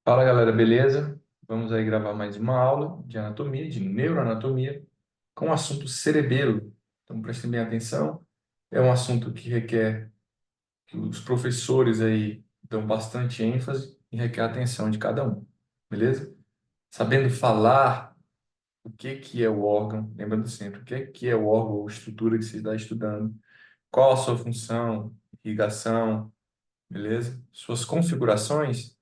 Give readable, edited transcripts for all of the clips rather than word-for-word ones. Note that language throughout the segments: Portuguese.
Fala galera, beleza? Vamos aí gravar mais uma aula de anatomia, de neuroanatomia, com o assunto cerebelo. Então prestem bem atenção, é um assunto que requer que os professores aí dão bastante ênfase e requer a atenção de cada um, beleza? Sabendo falar o que é o órgão, lembrando sempre, o que é o órgão ou estrutura que você está estudando, qual a sua função, irrigação, beleza? Suas configurações.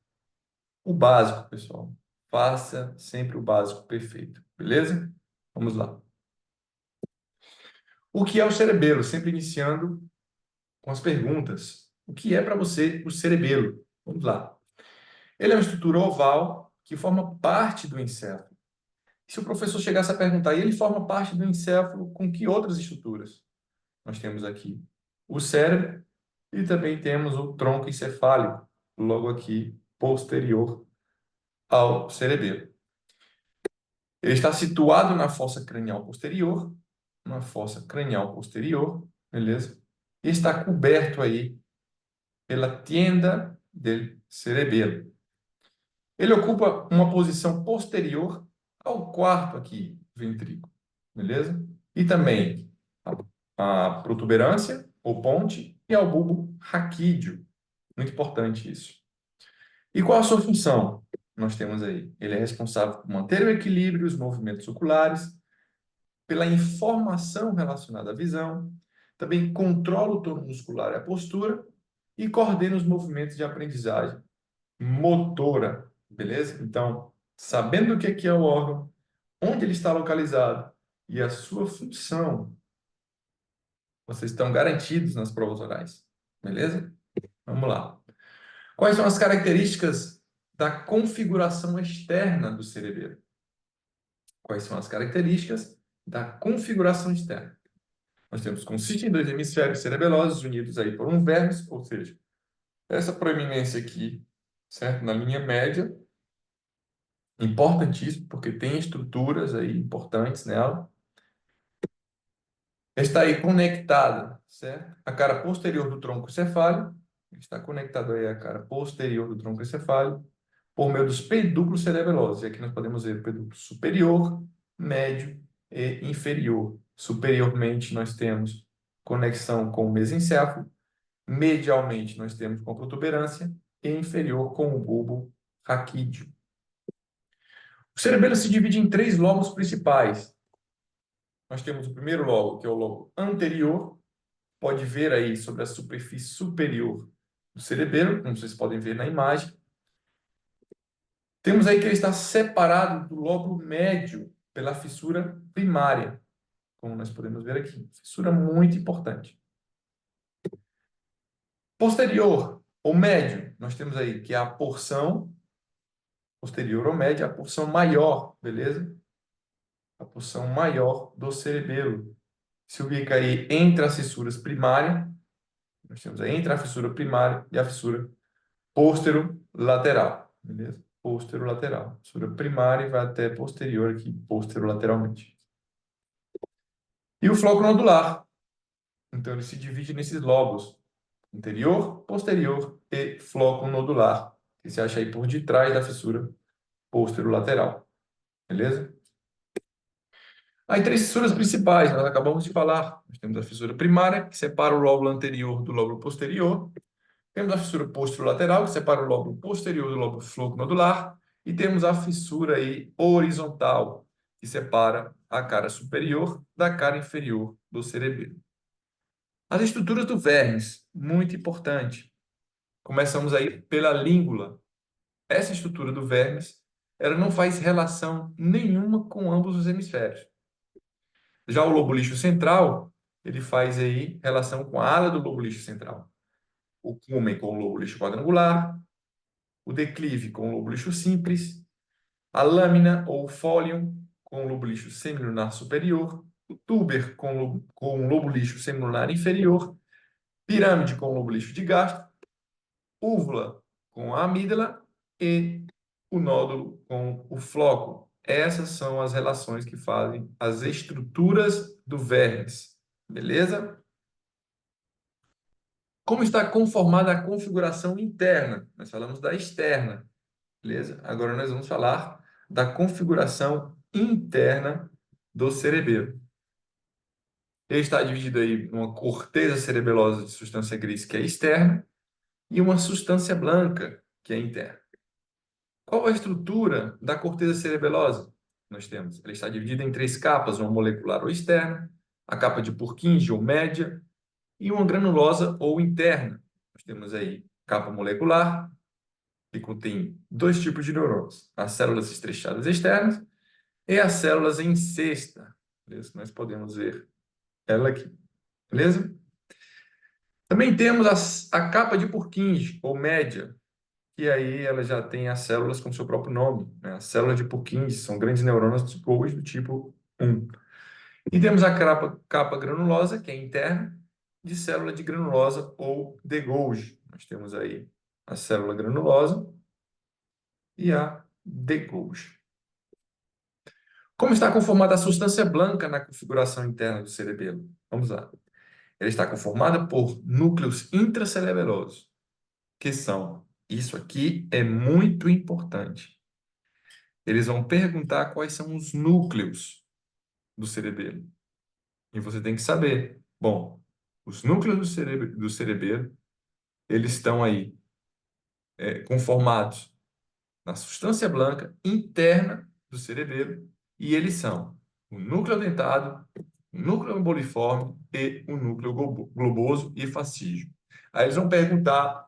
O básico, pessoal. Faça sempre o básico perfeito, beleza? Vamos lá. O que é o cerebelo? Sempre iniciando com as perguntas. O que é para você o cerebelo? Vamos lá. Ele é uma estrutura oval que forma parte do encéfalo. Se o professor chegasse a perguntar, e ele forma parte do encéfalo com que outras estruturas? Nós temos aqui o cérebro e também temos o tronco encefálico, logo aqui posterior ao cerebelo. Ele está situado na fossa cranial posterior, beleza? E está coberto aí pela tenda del cerebelo. Ele ocupa uma posição posterior ao quarto aqui ventrículo, beleza? E também a protuberância, ou ponte, e ao bulbo raquídeo. Muito importante isso. E qual a sua função? Nós temos aí, ele é responsável por manter o equilíbrio e os movimentos oculares, pela informação relacionada à visão, também controla o tono muscular e a postura e coordena os movimentos de aprendizagem motora, beleza? Então, sabendo o que é o órgão, onde ele está localizado e a sua função, vocês estão garantidos nas provas orais, beleza? Vamos lá. Quais são as características da configuração externa do cerebelo? Quais são as características da configuração externa? Nós temos consiste em dois hemisférios cerebelosos unidos aí por um vértice, ou seja, essa proeminência aqui, certo? Na linha média, importantíssimo, porque tem estruturas aí importantes nela. Está aí conectada, certo? A cara posterior do tronco cefálico, está conectado aí a cara posterior do tronco cefálico, por meio dos pedúnculos cerebelosos. E aqui nós podemos ver o pedúnculo superior, médio e inferior. Superiormente, nós temos conexão com o mesencéfalo. Medialmente, nós temos com a protuberância e inferior com o bulbo raquídeo. O cerebelo se divide em três lobos principais. Nós temos o primeiro lobo, que é o lobo anterior. Pode ver aí sobre a superfície superior do cerebelo, como vocês podem ver na imagem. Temos aí que ele está separado do lobo médio pela fissura primária, como nós podemos ver aqui. Fissura muito importante. Posterior, ou médio, nós temos aí que é a porção posterior ou média, a porção maior, beleza? A porção maior do cerebelo. Se ubica aí entre as fissuras primárias, nós temos aí entre a fissura primária e a fissura posterolateral, beleza? Posterolateral. Fissura primária vai até posterior aqui, posterolateralmente. E o floco nodular. Então, ele se divide nesses lobos, anterior, posterior e floco nodular, que se acha aí por detrás da fissura posterolateral, beleza? Aí, três fissuras principais, nós acabamos de falar. Nós temos a fissura primária, que separa o lóbulo anterior do lóbulo posterior. Temos a fissura posterolateral, que separa o lóbulo posterior do lóbulo floco-nodular. E temos a fissura aí horizontal, que separa a cara superior da cara inferior do cerebelo. As estruturas do vermes, muito importante. Começamos aí pela língula. Essa estrutura do vermes, ela não faz relação nenhuma com ambos os hemisférios. Já o lobo lixo central, ele faz aí relação com a ala do lobo lixo central. O cumen com o lobo lixo quadrangular, o declive com o lobo lixo simples, a lâmina ou fólium com o lobo lixo semilunar superior, o tuber com o lobo lixo semilunar inferior, pirâmide com o lobo lixo de gastro, úvula com a amígdala e o nódulo com o floco. Essas são as relações que fazem as estruturas do vermes. Beleza? Como está conformada a configuração interna? Nós falamos da externa. beleza? Agora nós vamos falar da configuração interna do cerebelo. Ele está dividido aí em uma corteza cerebelosa de substância gris, que é externa, e uma substância branca, que é interna. Qual a estrutura da corteza cerebelosa? Nós temos, ela está dividida em três capas, uma molecular ou externa, a capa de Purkinje ou média, e uma granulosa ou interna. Nós temos aí capa molecular, que contém dois tipos de neurônios, as células estrechadas externas e as células em cesta. Beleza? Nós podemos ver ela aqui. Beleza? Também temos a capa de Purkinje, ou média, que aí ela já tem as células com seu próprio nome. Né? As células de Purkinje são grandes neurônios de Golgi do tipo 1. E temos a capa granulosa, que é interna, de célula de granulosa ou de Golgi. Nós temos aí a célula granulosa e a de Golgi. Como está conformada a substância branca na configuração interna do cerebelo? Vamos lá. Ela está conformada por núcleos intracerebelosos, que são, isso aqui é muito importante. Eles vão perguntar quais são os núcleos do cerebelo. E você tem que saber. Bom, os núcleos do cerebelo, eles estão aí conformados na substância branca interna do cerebelo, e eles são o núcleo dentado, o núcleo emboliforme e o núcleo globoso e fascígeo. Aí eles vão perguntar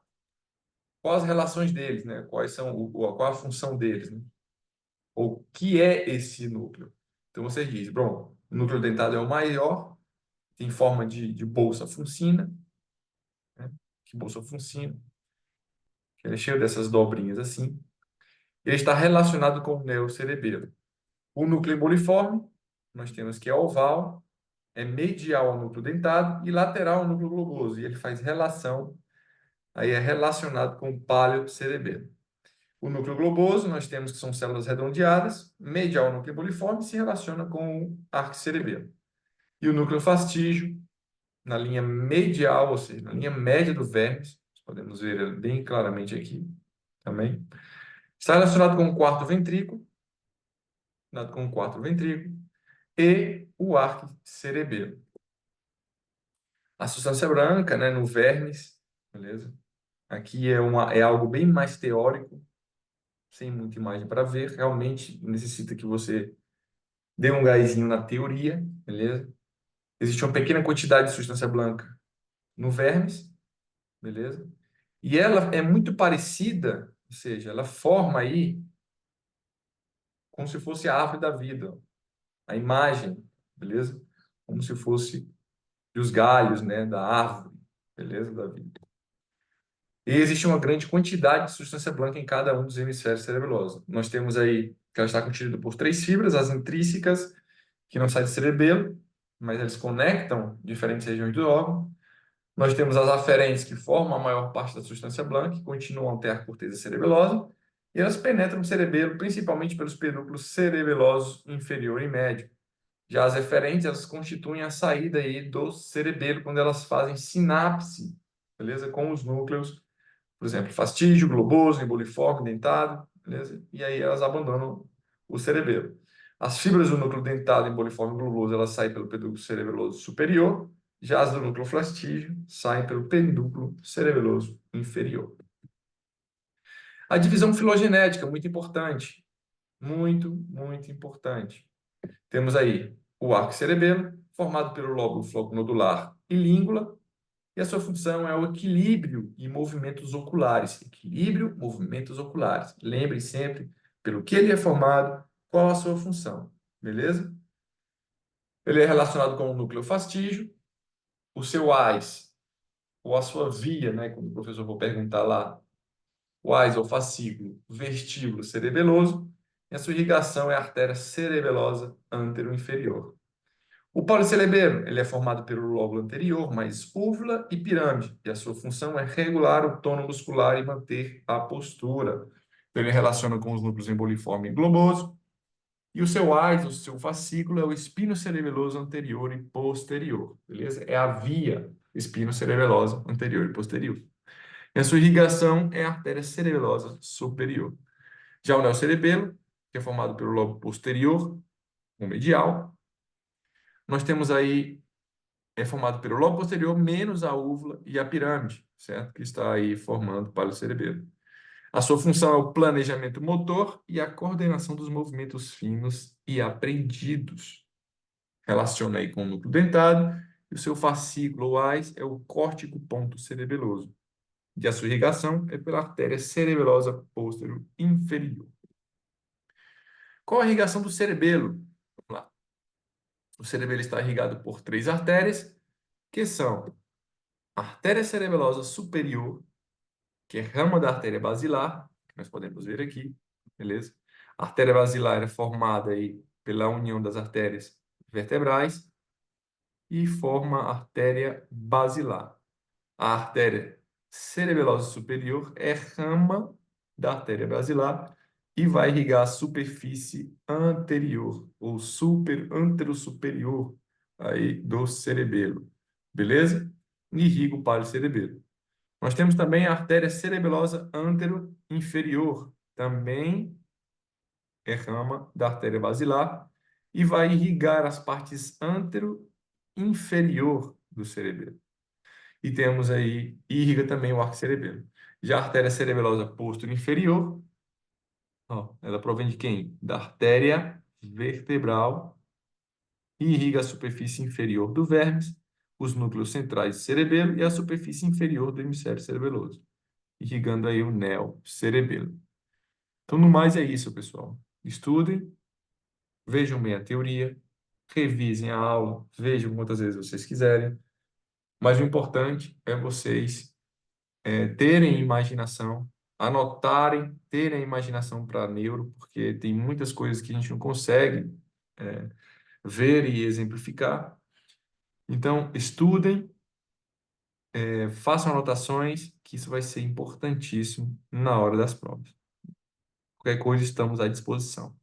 quais as relações deles, né? Qual a função deles, né? Ou o que é esse núcleo. Então você diz, bom, o núcleo dentado é o maior, tem forma de bolsa funcina, né? Que bolsa funcina, que é cheio dessas dobrinhas assim. Ele está relacionado com o neurocerebelo. O núcleo emboliforme, nós temos que é oval, é medial ao núcleo dentado e lateral ao núcleo globoso. E ele faz relação, aí é relacionado com o paleocerebelo. O núcleo globoso, nós temos que são células redondeadas, medial ao núcleo emboliforme, se relaciona com o arquicerebelo. E o núcleo fastígio, na linha medial, ou seja, na linha média do vermes, podemos ver ele bem claramente aqui também, está relacionado com o quarto ventrículo, e o arquicerebelo. A substância branca, né, no vermes, beleza? Aqui é algo bem mais teórico, sem muita imagem para ver. Realmente necessita que você dê um gásinho na teoria, beleza? Existe uma pequena quantidade de substância branca no vermes, beleza? E ela é muito parecida, ou seja, ela forma aí como se fosse a árvore da vida, a imagem, beleza? Como se fosse os galhos, né, da árvore, beleza? Da vida. E existe uma grande quantidade de substância branca em cada um dos hemisférios cerebelosos. Nós temos aí, que ela está contida por três fibras, as intrínsecas, que não saem do cerebelo, mas eles conectam diferentes regiões do órgão. Nós temos as aferentes, que formam a maior parte da substância branca, que continuam até a corteza cerebelosa, e elas penetram no cerebelo, principalmente pelos pedúnculos cerebelosos inferior e médio. Já as eferentes, elas constituem a saída aí do cerebelo, quando elas fazem sinapse, beleza? Com os núcleos, por exemplo, fastígio, globoso, emboliforme, dentado, beleza? E aí elas abandonam o cerebelo. As fibras do núcleo dentado, emboliforme e globoso, elas saem pelo pedúnculo cerebeloso superior, já as do núcleo fastígio saem pelo pedúnculo cerebeloso inferior. A divisão filogenética, muito importante. Muito, muito importante. Temos aí o arco cerebelo, formado pelo lóbulo floconodular e língula, e a sua função é o equilíbrio e movimentos oculares. Equilíbrio, movimentos oculares. Lembre sempre pelo que ele é formado, qual a sua função. Beleza? Ele é relacionado com o núcleo fastígio, o seu AIS, ou a sua via, né, como o professor for perguntar lá, o AIS ou fascículo, vestíbulo cerebeloso, e a sua irrigação é a artéria cerebelosa antero-inferior. O policerebelo, ele é formado pelo lóbulo anterior, mais úvula e pirâmide, e a sua função é regular o tônus muscular e manter a postura. Então, ele relaciona com os núcleos emboliforme e globoso, e o seu AIS, o seu fascículo, é o espinocerebeloso anterior e posterior, beleza? É a via espinocerebelosa anterior e posterior. E a sua irrigação é a artéria cerebelosa superior. Já o neocerebelo, que é formado pelo lobo posterior, o medial, nós temos aí, é formado pelo lobo posterior menos a úvula e a pirâmide, certo? Que está aí formando o paliocerebelo. A sua função é o planejamento motor e a coordenação dos movimentos finos e aprendidos. Relaciona aí com o núcleo dentado e o seu fascículo ou AIS é o córtico ponto cerebeloso. E a sua irrigação é pela artéria cerebelosa posterior inferior. Qual a irrigação do cerebelo? Vamos lá. O cerebelo está irrigado por três artérias, que são a artéria cerebelosa superior, que é rama da artéria basilar, que nós podemos ver aqui, beleza? A artéria basilar é formada aí pela união das artérias vertebrais e forma a artéria basilar. A artéria cerebelosa superior é rama da artéria basilar e vai irrigar a superfície anterior ou anterosuperior aí do cerebelo, beleza? E irriga o palio cerebelo. Nós temos também a artéria cerebelosa antero-inferior, também é rama da artéria basilar e vai irrigar as partes antero-inferior do cerebelo. E temos aí, irriga também o arco cerebelo. Já a artéria cerebelosa posterior inferior, ó, ela provém de quem? Da artéria vertebral e irriga a superfície inferior do vermes, os núcleos centrais do cerebelo e a superfície inferior do hemisfério cerebeloso, irrigando aí o neocerebelo. Então, no mais é isso, pessoal. Estudem, vejam bem a teoria, revisem a aula, vejam quantas vezes vocês quiserem, mas o importante é vocês terem imaginação, anotarem, terem imaginação para neuro, porque tem muitas coisas que a gente não consegue ver e exemplificar. Então, estudem, façam anotações, que isso vai ser importantíssimo na hora das provas. Qualquer coisa, estamos à disposição.